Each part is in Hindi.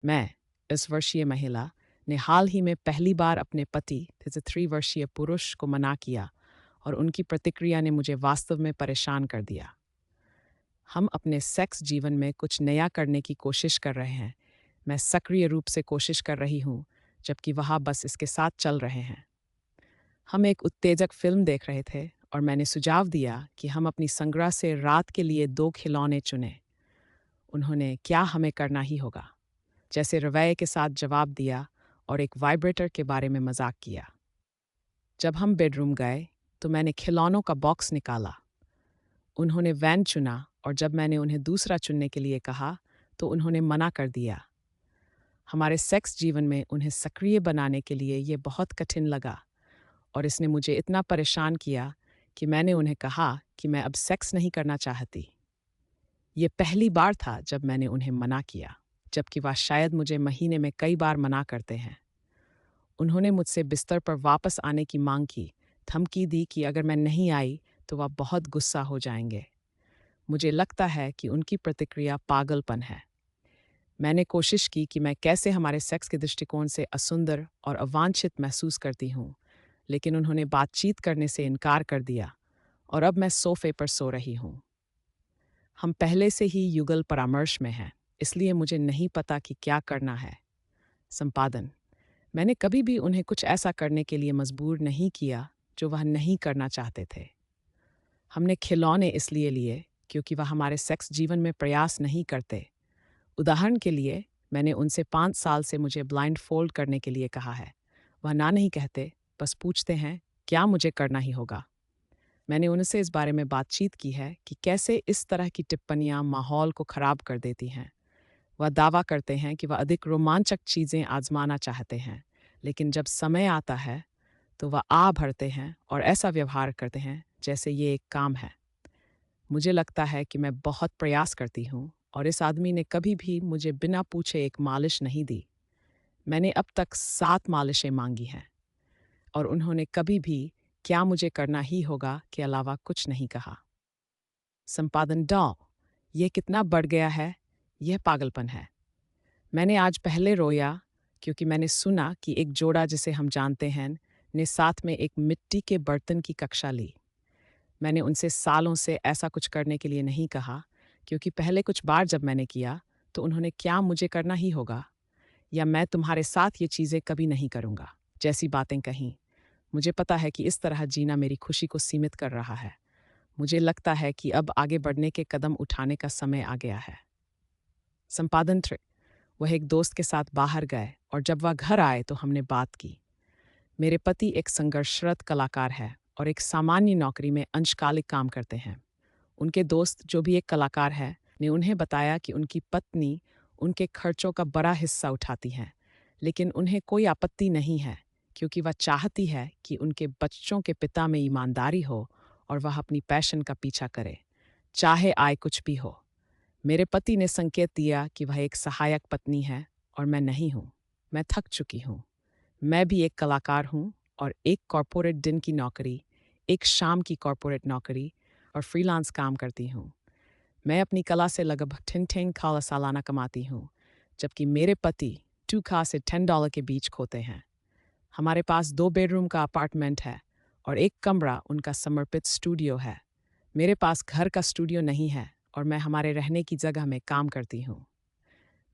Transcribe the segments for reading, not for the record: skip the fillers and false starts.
मैं, इस वर्षीय महिला, ने हाल ही में पहली बार अपने पति 3 वर्षीय पुरुष को मना किया और उनकी प्रतिक्रिया ने मुझे वास्तव में परेशान कर दिया। हम अपने सेक्स जीवन में कुछ नया करने की कोशिश कर रहे हैं। मैं सक्रिय रूप से कोशिश कर रही हूँ, जबकि वह बस इसके साथ चल रहे हैं। हम एक उत्तेजक फिल्म देख रहे थे और मैंने सुझाव दिया कि हम अपनी संग्रह से रात के लिए 2 खिलौने चुनें। उन्होंने क्या हमें करना ही होगा जैसे रवैये के साथ जवाब दिया और एक वाइब्रेटर के बारे में मजाक किया। जब हम बेडरूम गए तो मैंने खिलौनों का बॉक्स निकाला। उन्होंने वैन चुना और जब मैंने उन्हें दूसरा चुनने के लिए कहा तो उन्होंने मना कर दिया। हमारे सेक्स जीवन में उन्हें सक्रिय बनाने के लिए ये बहुत कठिन लगा और इसने मुझे इतना परेशान किया कि मैंने उन्हें कहा कि मैं अब सेक्स नहीं करना चाहती। ये पहली बार था जब मैंने उन्हें मना किया, जबकि वह शायद मुझे महीने में कई बार मना करते हैं। उन्होंने मुझसे बिस्तर पर वापस आने की मांग की, धमकी दी कि अगर मैं नहीं आई तो वह बहुत गुस्सा हो जाएंगे। मुझे लगता है कि उनकी प्रतिक्रिया पागलपन है। मैंने कोशिश की कि मैं कैसे हमारे सेक्स के दृष्टिकोण से असुंदर और अवांछित महसूस करती हूँ, लेकिन उन्होंने बातचीत करने से इनकार कर दिया और अब मैं सोफे पर सो रही हूँ। हम पहले से ही युगल परामर्श में हैं, इसलिए मुझे नहीं पता कि क्या करना है। संपादन: मैंने कभी भी उन्हें कुछ ऐसा करने के लिए मजबूर नहीं किया जो वह नहीं करना चाहते थे। हमने खिलौने इसलिए लिए क्योंकि वह हमारे सेक्स जीवन में प्रयास नहीं करते। उदाहरण के लिए, मैंने उनसे 5 साल से मुझे ब्लाइंड फोल्ड करने के लिए कहा है। वह ना नहीं कहते, बस पूछते हैं, क्या मुझे करना ही होगा? मैंने उनसे इस बारे में बातचीत की है कि कैसे इस तरह की टिप्पणियां माहौल को खराब कर देती हैं। वह दावा करते हैं कि वह अधिक रोमांचक चीज़ें आजमाना चाहते हैं, लेकिन जब समय आता है, तो वह भरते हैं और ऐसा व्यवहार करते हैं जैसे ये एक काम है। मुझे लगता है कि मैं बहुत प्रयास करती हूँ और इस आदमी ने कभी भी मुझे बिना पूछे एक मालिश नहीं दी। मैंने अब तक 7 मालिशें मांगी हैं और उन्होंने कभी भी क्या मुझे करना ही होगा के अलावा कुछ नहीं कहा। संपादन: ये कितना बढ़ गया है, यह पागलपन है। मैंने आज पहले रोया क्योंकि मैंने सुना कि एक जोड़ा जिसे हम जानते हैं ने साथ में एक मिट्टी के बर्तन की कक्षा ली। मैंने उनसे सालों से ऐसा कुछ करने के लिए नहीं कहा, क्योंकि पहले कुछ बार जब मैंने किया तो उन्होंने क्या मुझे करना ही होगा या मैं तुम्हारे साथ ये चीज़ें कभी नहीं करूँगा जैसी बातें कहीं। मुझे पता है कि इस तरह जीना मेरी खुशी को सीमित कर रहा है। मुझे लगता है कि अब आगे बढ़ने के कदम उठाने का समय आ गया है। संपादन: वह एक दोस्त के साथ बाहर गए और जब वह घर आए तो हमने बात की। मेरे पति एक संघर्षरत कलाकार है और एक सामान्य नौकरी में अंशकालिक काम करते हैं। उनके दोस्त, जो भी एक कलाकार है, ने उन्हें बताया कि उनकी पत्नी उनके खर्चों का बड़ा हिस्सा उठाती हैं, लेकिन उन्हें कोई आपत्ति नहीं है क्योंकि वह चाहती है कि उनके बच्चों के पिता में ईमानदारी हो और वह अपनी पैशन का पीछा करे, चाहे आय कुछ भी हो। मेरे पति ने संकेत दिया कि वह एक सहायक पत्नी है और मैं नहीं हूँ। मैं थक चुकी हूँ। मैं भी एक कलाकार हूँ और एक कॉर्पोरेट दिन की नौकरी, एक शाम की कॉर्पोरेट नौकरी और फ्रीलांस काम करती हूँ। मैं अपनी कला से लगभग 10 खाला सालाना कमाती हूँ, जबकि मेरे पति 2 खा से $10 के बीच खोते हैं। हमारे पास 2 बेडरूम का अपार्टमेंट है और एक कमरा उनका समर्पित स्टूडियो है। मेरे पास घर का स्टूडियो नहीं है और मैं हमारे रहने की जगह में काम करती हूँ।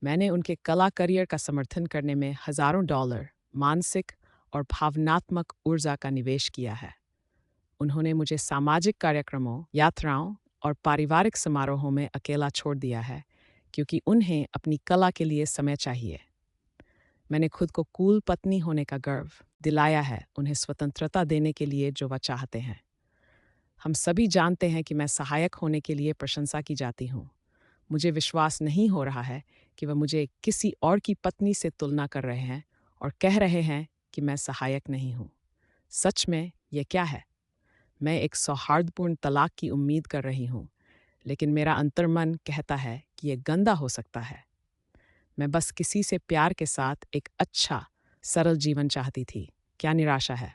मैंने उनके कला करियर का समर्थन करने में हजारों डॉलर मानसिक और भावनात्मक ऊर्जा का निवेश किया है। उन्होंने मुझे सामाजिक कार्यक्रमों, यात्राओं और पारिवारिक समारोहों में अकेला छोड़ दिया है क्योंकि उन्हें अपनी कला के लिए समय चाहिए। मैंने खुद को कूल पत्नी होने का गर्व दिलाया है, उन्हें स्वतंत्रता देने के लिए जो वह चाहते हैं। हम सभी जानते हैं कि मैं सहायक होने के लिए प्रशंसा की जाती हूँ। मुझे विश्वास नहीं हो रहा है कि वह मुझे किसी और की पत्नी से तुलना कर रहे हैं और कह रहे हैं कि मैं सहायक नहीं हूँ। सच में यह क्या है? मैं एक सौहार्दपूर्ण तलाक की उम्मीद कर रही हूँ, लेकिन मेरा अंतर्मन कहता है कि यह गंदा हो सकता है। मैं बस किसी से प्यार के साथ एक अच्छा, सरल जीवन चाहती थी। क्या निराशा है!